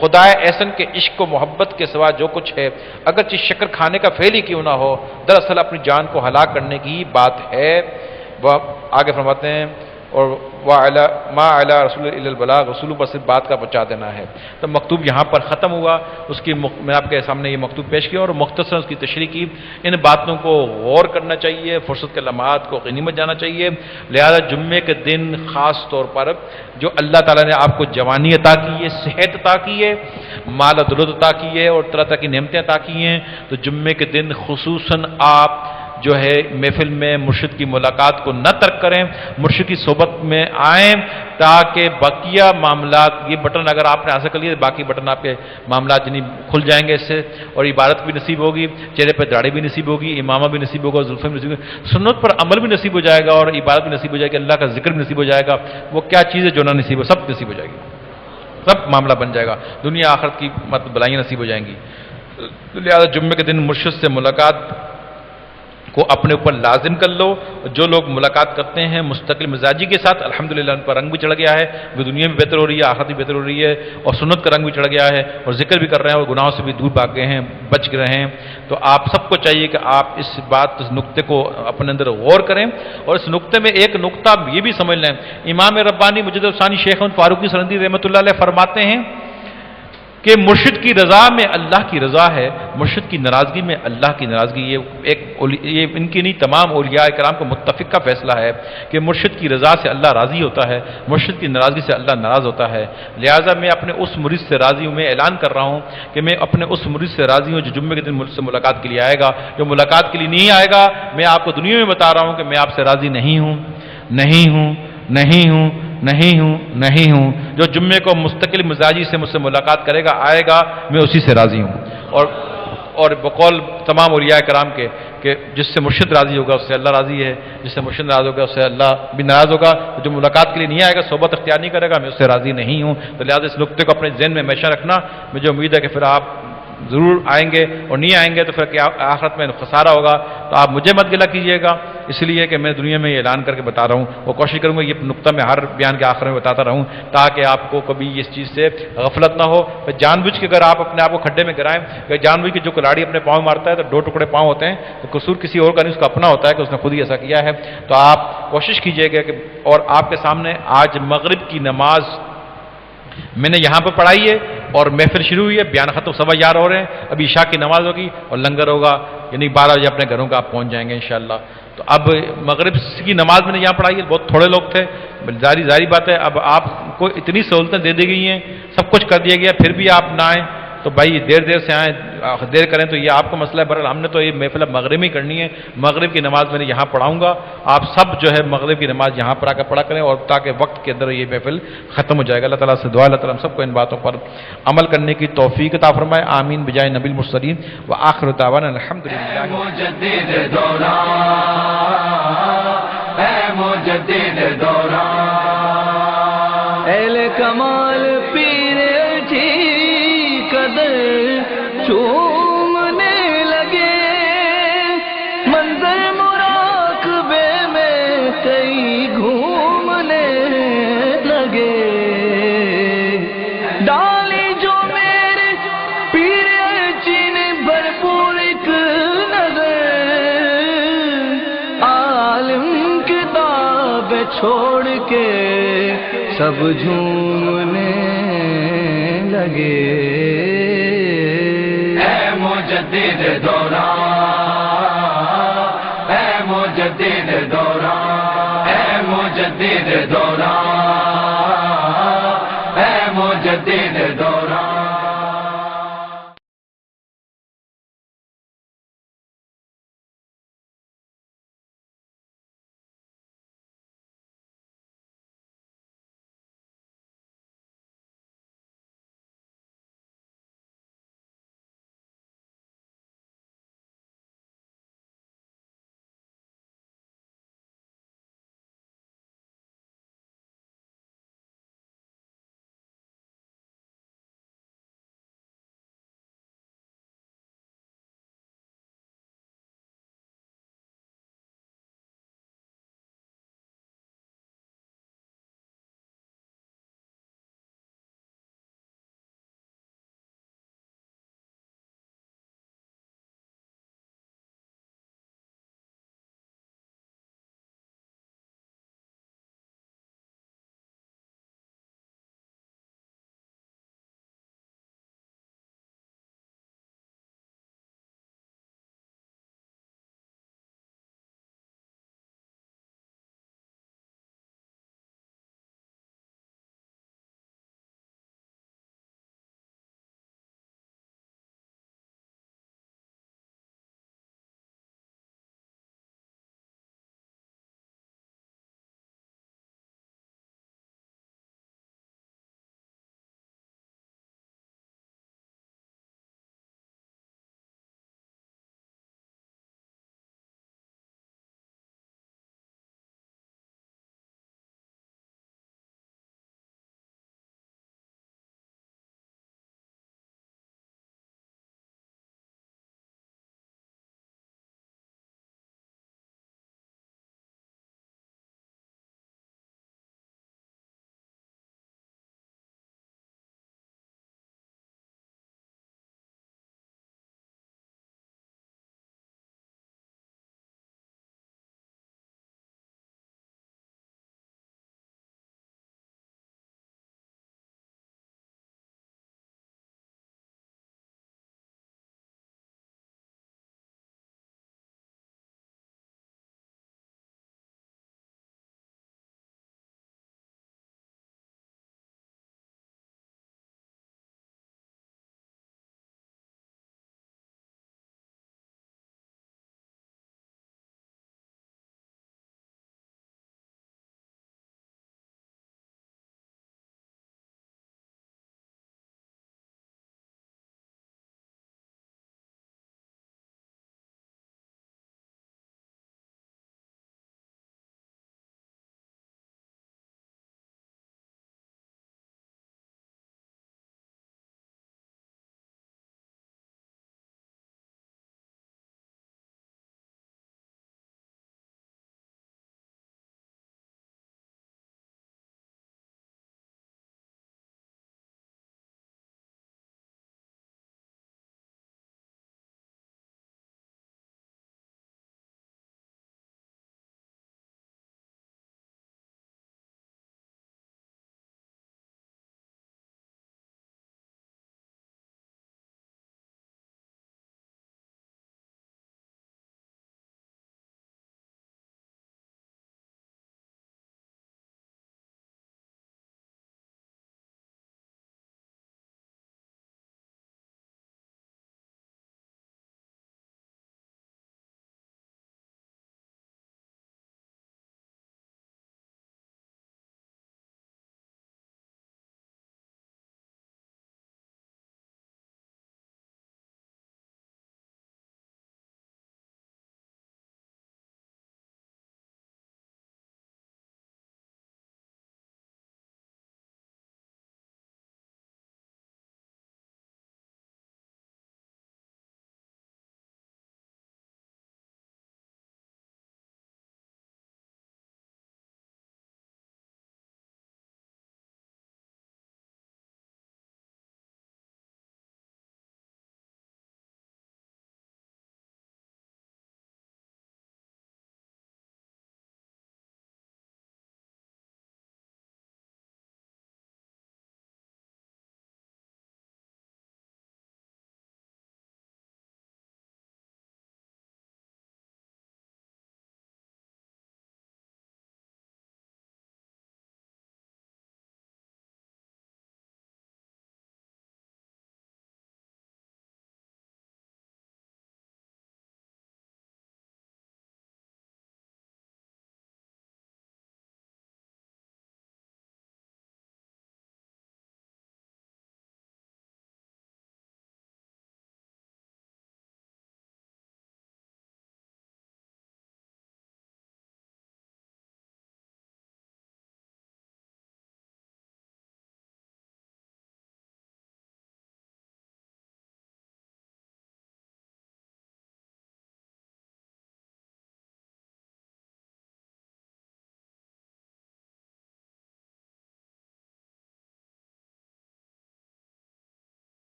خدائے احسن کے عشق و محبت کے سوا جو کچھ ہے، اگرچہ شکر کھانے کا فعل ہی کیوں نہ ہو، دراصل اپنی جان کو ہلاک کرنے کی ہی بات ہے۔ وہ آگے فرماتے ہیں، اور ما علی رسول الا البلاغ، رسولوں پر صرف بات کا پہنچا دینا ہے۔ تو مکتوب یہاں پر ختم ہوا، اس کی میں آپ کے سامنے یہ مکتوب پیش کیا اور مختصر اس کی تشریح کی۔ ان باتوں کو غور کرنا چاہیے، فرصت کے لمحات کو غنیمت جانا چاہیے۔ لہذا جمعے کے دن خاص طور پر جو اللہ تعالیٰ نے آپ کو جوانی عطا کی ہے، صحت عطا کی ہے، مال و دولت عطا کی ہے اور طرح طرح کی نعمتیں عطا کی ہیں، تو جمعے کے دن خصوصاً آپ جو ہے محفل میں مرشد کی ملاقات کو نہ ترک کریں، مرشد کی صحبت میں آئیں تاکہ بقیہ معاملات، یہ بٹن اگر آپ نے حاصل کر لیے باقی بٹن آپ کے معاملات یعنی کھل جائیں گے اس سے، اور عبادت بھی نصیب ہوگی، چہرے پہ داڑھی بھی نصیب ہوگی، امامہ بھی نصیب ہوگا، زلفیں بھی نصیب ہوگی، سنت پر عمل بھی نصیب ہو جائے گا اور عبادت بھی نصیب ہو جائے گی، اللہ کا ذکر بھی نصیب ہو جائے گا۔ وہ کیا چیز ہے جو نہ نصیب ہو، سب نصیب ہو جائے گی، سب معاملہ بن جائے گا، دنیا آخرت کی مطلب بلائیاں نصیب ہو جائیں گی۔ لہٰذا جمعے کے دن مرشد سے ملاقات کو اپنے اوپر لازم کر لو۔ جو لوگ ملاقات کرتے ہیں مستقل مزاجی کے ساتھ، الحمدللہ ان پر رنگ بھی چڑھ گیا ہے، وہ دنیا میں بہتر ہو رہی ہے، آخرت بھی بہتر ہو رہی ہے، اور سنت کا رنگ بھی چڑھ گیا ہے اور ذکر بھی کر رہے ہیں اور گناہوں سے بھی دور بھاگ گئے ہیں، بچ گئے ہیں۔ تو آپ سب کو چاہیے کہ آپ اس نقطے کو اپنے اندر غور کریں، اور اس نقطے میں ایک نقطہ یہ بھی سمجھ لیں، امام ربانی مجدد ثانی شیخ فاروقی سرندی رحمۃ اللہ علیہ فرماتے ہیں کہ مرشد کی رضا میں اللہ کی رضا ہے، مرشد کی ناراضگی میں اللہ کی ناراضگی۔ یہ ان کی نہیں، تمام اولیاء کرام کو متفق کا فیصلہ ہے کہ مرشد کی رضا سے اللہ راضی ہوتا ہے، مرشد کی ناراضگی سے اللہ ناراض ہوتا ہے۔ لہٰذا میں اپنے اس مرید سے راضی ہوں، میں اعلان کر رہا ہوں کہ میں اپنے اس مرید سے راضی ہوں جو جمعے کے دن مجھ سے ملاقات کے لیے آئے گا۔ جو ملاقات کے لیے نہیں آئے گا، میں آپ کو دنیا میں بتا رہا ہوں کہ میں آپ سے راضی نہیں ہوں، نہیں ہوں، نہیں ہوں، نہیں ہوں، نہیں ہوں۔ جو جمعے کو مستقل مزاجی سے مجھ سے ملاقات کرے گا، آئے گا، میں اسی سے راضی ہوں۔ اور بقول تمام اولیاء کرام کے کہ جس سے مرشد راضی ہوگا اس سے اللہ راضی ہے، جس سے مرشد ناراض ہوگا اس سے اللہ بھی ناراض ہوگا۔ جو ملاقات کے لیے نہیں آئے گا، صحبت اختیار نہیں کرے گا، میں اس سے راضی نہیں ہوں۔ تو لہٰذا اس نقطے کو اپنے ذہن میں ہمیشہ رکھنا۔ مجھے امید ہے کہ پھر آپ ضرور آئیں گے، اور نہیں آئیں گے تو پھر کیا آخرت میں خسارہ ہوگا۔ تو آپ مجھے مت گلہ کیجیے گا، اس لیے کہ میں دنیا میں یہ اعلان کر کے بتا رہا ہوں، وہ کوشش کروں گا یہ نقطہ میں ہر بیان کے آخر میں بتاتا رہوں تاکہ آپ کو کبھی اس چیز سے غفلت نہ ہو۔ جان بوجھ کے اگر آپ اپنے آپ کو کھڈے میں گرائیں، کہ جان بوجھ کے جو کلاڑی اپنے پاؤں مارتا ہے تو 2 ٹکڑے پاؤں ہوتے ہیں، تو قصور کسی اور کا نہیں، اس کا اپنا ہوتا ہے کہ اس نے خود ہی ایسا کیا ہے۔ تو آپ کوشش کیجیے گا کہ، اور آپ کے سامنے آج مغرب کی نماز میں نے یہاں پہ پڑھائی ہے اور محفل شروع ہوئی ہے، بیان ختم 11:15 ہو رہے ہیں، ابھی عشاء کی نماز ہوگی اور لنگر ہوگا، یعنی 12 بجے اپنے گھروں کا آپ پہنچ جائیں گے انشاءاللہ۔ تو اب مغرب کی نماز میں نے یہاں پڑھائی ہے، بہت تھوڑے لوگ تھے، ظاہری بات ہے، اب آپ کو اتنی سہولتیں دے دی گئی ہیں، سب کچھ کر دیا گیا، پھر بھی آپ نہ آئیں تو بھائی دیر سے آئیں، دیر کریں تو یہ آپ کا مسئلہ ہے۔ بہرحال ہم نے تو یہ محفل مغرب ہی کرنی ہے، مغرب کی نماز میں نے یہاں پڑھاؤں گا، آپ سب جو ہے مغرب کی نماز یہاں پر آ کر پڑھا کریں، اور تاکہ وقت کے اندر یہ محفل ختم ہو جائے گا۔ اللہ تعالیٰ سے دعا، اللہ تعالیٰ ہم سب کو ان باتوں پر عمل کرنے کی توفیق عطا فرمائے، آمین بجائے نبی المرسلین وآخر دعوانا الحمدللہ۔ مجدد دوران، اے مجدد دوران، اہل کمال پیر جی قدر چومنے لگے، منظر مراقبے میں کئی گھومنے لگے، ڈالی جو میرے پیر چین بھرپور ایک نظر، عالم کتاب چھوڑ کے سب جھومنے لگے۔ اے مجدد دوران، اے مجدد دوران، اے مجدد دوران۔